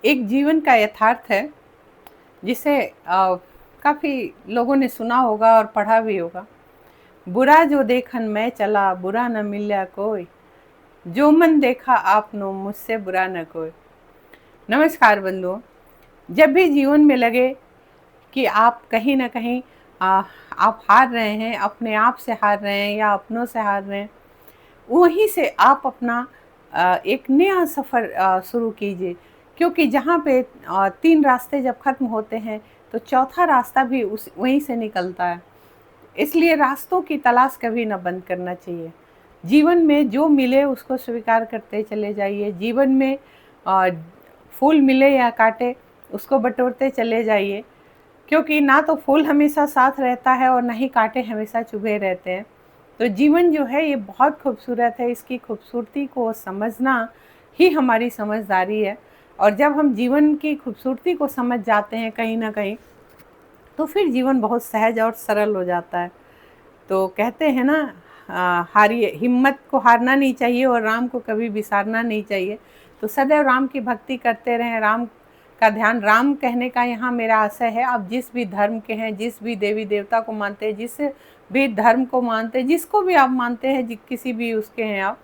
एक जीवन का यथार्थ है जिसे काफ़ी लोगों ने सुना होगा और पढ़ा भी होगा। बुरा जो देखन मैं चला, बुरा न मिल्या कोई, जो मन देखा आपनो, मुझसे बुरा न कोई। नमस्कार बंधुओं, जब भी जीवन में लगे कि आप कहीं ना कहीं आप हार रहे हैं, अपने आप से हार रहे हैं या अपनों से हार रहे हैं, वहीं से आप अपना एक नया सफ़र शुरू कीजिए। क्योंकि जहाँ पे 3 रास्ते जब ख़त्म होते हैं तो चौथा रास्ता भी उस वहीं से निकलता है। इसलिए रास्तों की तलाश कभी ना बंद करना चाहिए। जीवन में जो मिले उसको स्वीकार करते चले जाइए। जीवन में अ, फूल मिले या कांटे, उसको बटोरते चले जाइए। क्योंकि ना तो फूल हमेशा साथ रहता है और ना ही कांटे हमेशा चुभे रहते हैं। तो जीवन जो है ये बहुत खूबसूरत है, इसकी खूबसूरती को समझना ही हमारी समझदारी है। और जब हम जीवन की खूबसूरती को समझ जाते हैं कहीं ना कहीं, तो फिर जीवन बहुत सहज और सरल हो जाता है। तो कहते हैं ना, हारिए, हिम्मत को हारना नहीं चाहिए और राम को कभी बिसारना नहीं चाहिए। तो सदैव राम की भक्ति करते रहें, राम का ध्यान। राम कहने का यहाँ मेरा आशय है, आप जिस भी धर्म के हैं, जिस भी देवी देवता को मानते हैं, जिस भी धर्म को मानते हैं, जिसको भी आप मानते हैं, किसी भी उसके हैं आप,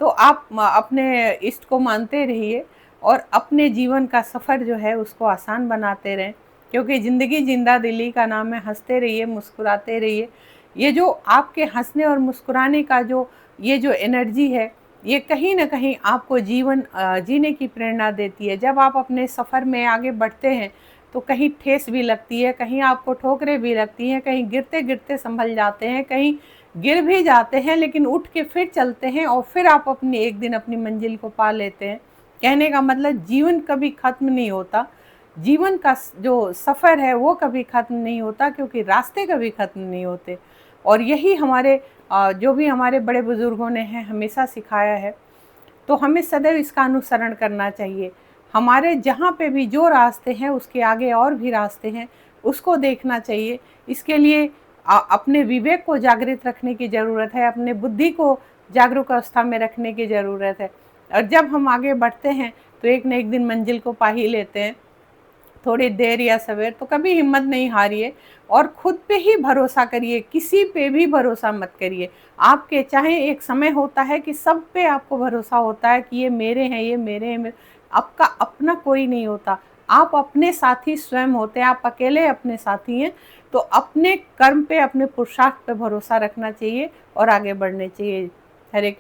तो आप अपने इष्ट को मानते रहिए और अपने जीवन का सफ़र जो है उसको आसान बनाते रहें। क्योंकि ज़िंदगी जिंदा दिली का नाम है। हंसते रहिए, मुस्कुराते रहिए। ये जो आपके हंसने और मुस्कुराने का जो ये जो एनर्जी है, ये कहीं ना कहीं आपको जीवन जीने की प्रेरणा देती है। जब आप अपने सफ़र में आगे बढ़ते हैं तो कहीं ठेस भी लगती है, कहीं आपको ठोकरें भी लगती हैं, कहीं गिरते गिरते संभल जाते हैं, कहीं गिर भी जाते हैं लेकिन उठ के फिर चलते हैं और फिर आप अपनी एक दिन अपनी मंजिल को पा लेते हैं। कहने का मतलब जीवन कभी ख़त्म नहीं होता। जीवन का जो सफ़र है वो कभी ख़त्म नहीं होता, क्योंकि रास्ते कभी ख़त्म नहीं होते। और यही हमारे जो भी हमारे बड़े बुज़ुर्गों ने हैं हमेशा सिखाया है। तो हमें सदैव इसका अनुसरण करना चाहिए। हमारे जहाँ पे भी जो रास्ते हैं उसके आगे और भी रास्ते हैं, उसको देखना चाहिए। इसके लिए अपने विवेक को जागृत रखने की ज़रूरत है, अपने बुद्धि को जागरूक अवस्था में रखने की ज़रूरत है। और जब हम आगे बढ़ते हैं तो एक न एक दिन मंजिल को पा ही लेते हैं। थोड़ी देर या सवेर, तो कभी हिम्मत नहीं हारिए और खुद पे ही भरोसा करिए, किसी पे भी भरोसा मत करिए। आपके चाहे एक समय होता है कि सब पे आपको भरोसा होता है कि ये मेरे हैं, ये मेरे हैं, आपका अपना कोई नहीं होता। आप अपने साथी स्वयं होते हैं, आप अकेले अपने साथी हैं। तो अपने कर्म पे, अपने पुरुषार्थ पे भरोसा रखना चाहिए और आगे बढ़ने चाहिए। हरे कृष्ण।